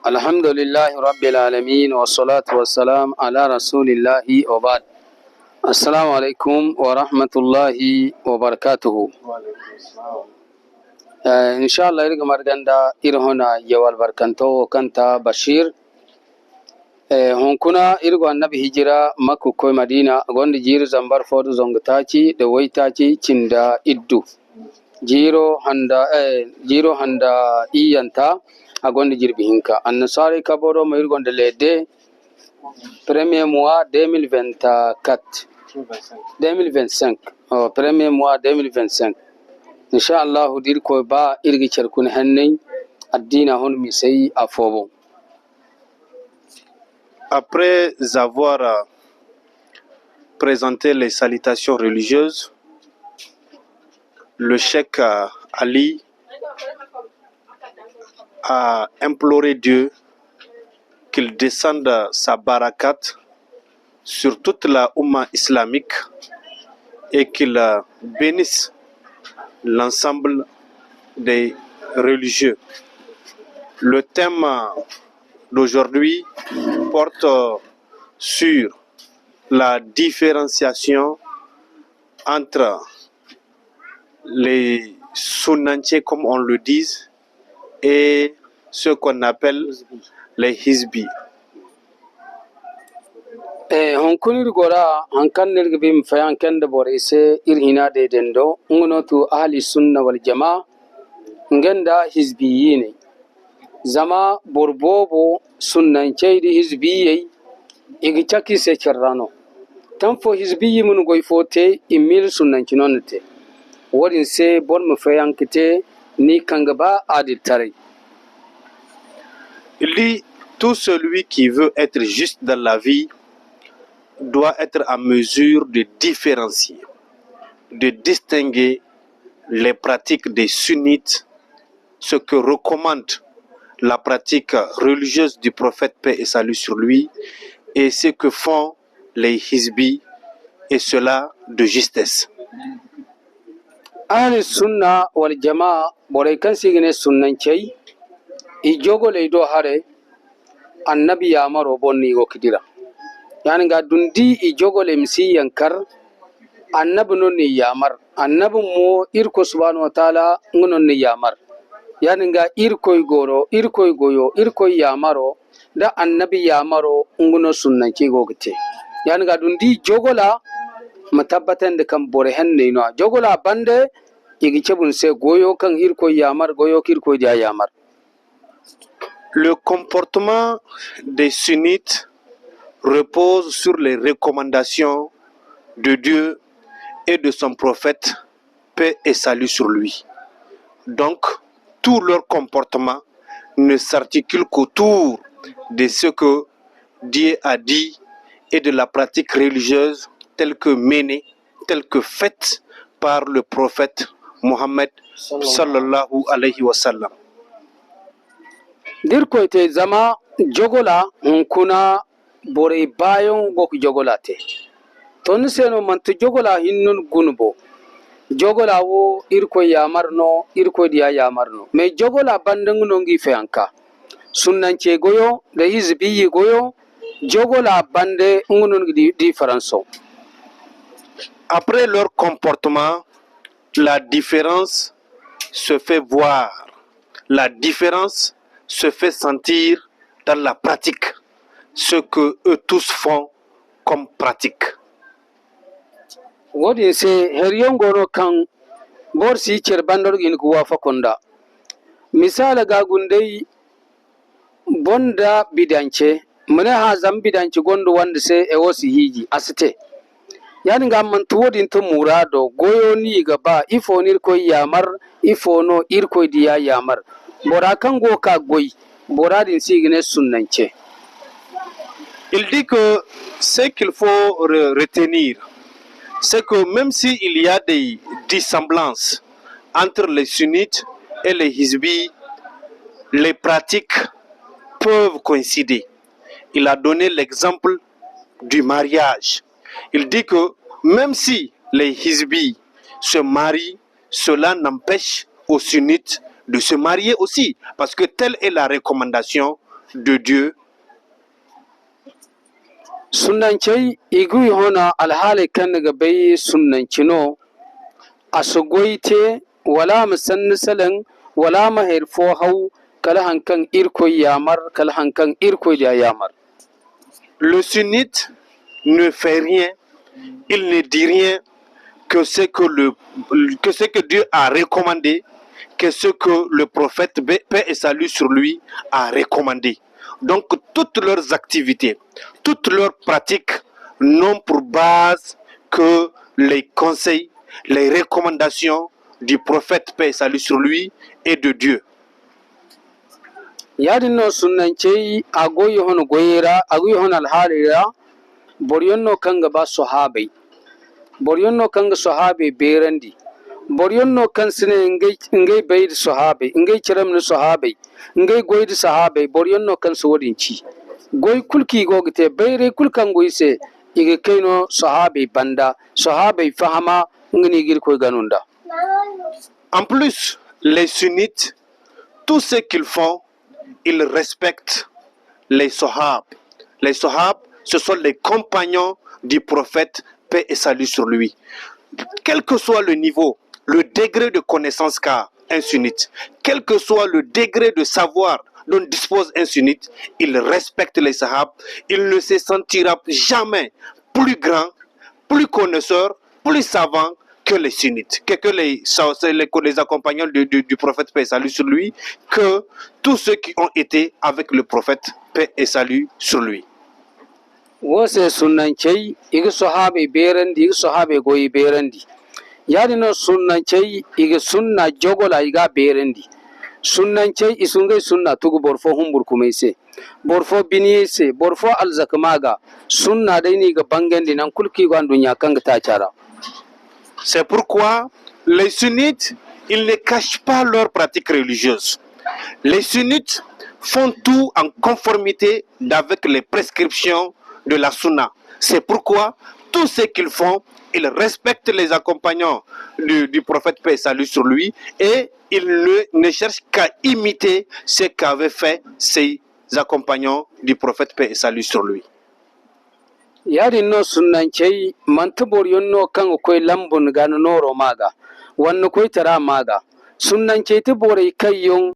Alhamdulillahi Rabbil Alamin wa salatu wa salam ala Rasulillahi wa ba'd. Assalamu alaikum wa rahmatullahi wa barakatuhu. Inshallah irga marganda irhona yawal barkanto kanta Bashir. Hunkuna irgo annabi hijira Makka ko Madina gondi jiru zambar fodu zongtaci da waitaci cinda iddu. Jiro handa iyanta agondi jirbi hinka annasari kaboro mo irgonde lede premier mois 2025 premier mois 2025 inshallah dir ko ba irgi cerkun hannay addina hon mi sey afobo. Après avoir présenté les salutations religieuses, le cheikh Ali a imploré Dieu qu'il descende sa barakat sur toute la Oumma islamique et qu'il bénisse l'ensemble des religieux. Le thème d'aujourd'hui porte sur la différenciation entre les sunnantiers, comme on le dit, et ce qu'on appelle les hizbi. Honkunir gora hankanir gbim fayan kende borise irhina de dendo ngonotu ahli sunna wal jamaa ngenda hizbiyine zama borbobo sunnan ceydi hizbiyey igi chaki se cerrano tanfo hizbiyi mun goy fote imil sunnan cinonte wodin se bon mu fayankite ni kangaba adil tare. Il dit tout celui qui veut être juste dans la vie doit être en mesure de différencier, de distinguer les pratiques des sunnites, ce que recommande la pratique religieuse du prophète, paix et salut sur lui, et ce que font les hizbis, et cela de justesse. Ahli sunna wal jamaa boray kan sigine sunnan cey i jogole do hare annabi yamaro bonni go kidira yani ga dundi i jogole msi yankar annabi non ni yamar annabi mo irko subhanahu wa ta'ala ngonon ni yamar yani ga irkoy goro irkoy goyo irkoy yamaro da annabi yamaro ngono sunnan cey go gite yani ga dundi jogola matabbatan da kan bore henne no jogola bande Le comportement des sunnites repose sur les recommandations de Dieu et de son prophète, paix et salut sur lui. Donc, tout leur comportement ne s'articule qu'autour de ce que Dieu a dit et de la pratique religieuse telle que menée, telle que faite par le prophète Muhammad sallallahu alayhi wa sallam. Dir koyte zama jogola kuna bore bayon gok jogolate ton seno mantu jogola hinnun gunbo jogola wo irko yamarno irko diya yamarno me jogola bandanguno ngi feanka sunnance goyo da hizbi goyo jogola bande ngunon di faranso. Après leur comportement, la différence se fait voir, la différence se fait sentir dans la pratique, ce que eux tous font comme pratique. Wodi se heriyon goro kan borsi cerbandor gin kuwa fakonda misala ga gundai bonda bidance mune ha zam bidance gondo wanda se e wosi hiji asite yani ga man tuwodin to murado goyo ni gaba ifo nir koy yamar ifo no ir koy diya yamar bora kan go ka goy bora din sigine sunnance. Il dit que ce qu'il faut retenir, c'est que même s'il y a des dissemblances entre les sunnites et les hizbis, les pratiques peuvent coïncider. Il a donné l'exemple du mariage. Il dit que même si les hizbis se marient, cela n'empêche aux sunnites de se marier aussi, parce que telle est la recommandation de Dieu. Sunnancey igui hona alhali kan ga bai sunnancino asogoite wala musannisalan wala mahirfo hau kala hankan irko yamar kala hankan irko da yamar. Le sunnite ne fait rien, il ne dit rien que ce que Dieu a recommandé, que ce que le prophète, paix et salut sur lui, a recommandé. Donc toutes leurs activités, toutes leurs pratiques n'ont pour base que les conseils, les recommandations du prophète, paix et salut sur lui, et de Dieu. Yadin no sunnancey agoyi hono goyera agoyi hono alhalira borionno kanga ba sahabai borionno kanga sahabai berandi borionno kan sine ngay bayid sahabai ngay ciramni sahabai ngay goydi sahabai borionno kan so wadinci goy kulki gogite bayre kulkan goyse ige kaino sahabai banda sahabai fahama ngini gir koy ganunda. En plus, les sunnites, tout ce qu'ils font, ils respectent les sahab. Les sahab, ce sont les compagnons du prophète, paix et salut sur lui. Quel que soit le niveau, le degré de connaissance qu'a un sunnite, quel que soit le degré de savoir dont dispose un sunnite, il respecte les sahab. Il ne se sentira jamais plus grand, plus connaisseur, plus savant que les sunnites, que les accompagnants du prophète, paix et salut sur lui, que tous ceux qui ont été avec le prophète, paix et salut sur lui. Wose sunnancey iga sahabe berandi iga sahabe goyi berandi yadi no sunnancey iga sunna jogola iga berandi sunnancey isungay sunna tugu borfo humbur kumayse borfo biniyese borfo alzakmaga sunna dayni ga bangandi nan kulki go andunya kanga tacara. C'est pourquoi les sunnites, ils ne cachent pas leurs pratiques religieuses. Les sunnites font tout en conformité avec les prescriptions de la sunna. C'est pourquoi tout ce qu'ils font, ils respectent les accompagnants du prophète, paix et salut sur lui, et ils ne cherchent qu'à imiter ce qu'avaient fait ces accompagnants du prophète, paix et salut sur lui. Yadi no sunnancey manta borionno kan koy lambun gano noro maga wanno koy tara maga sunnancey te boray kayon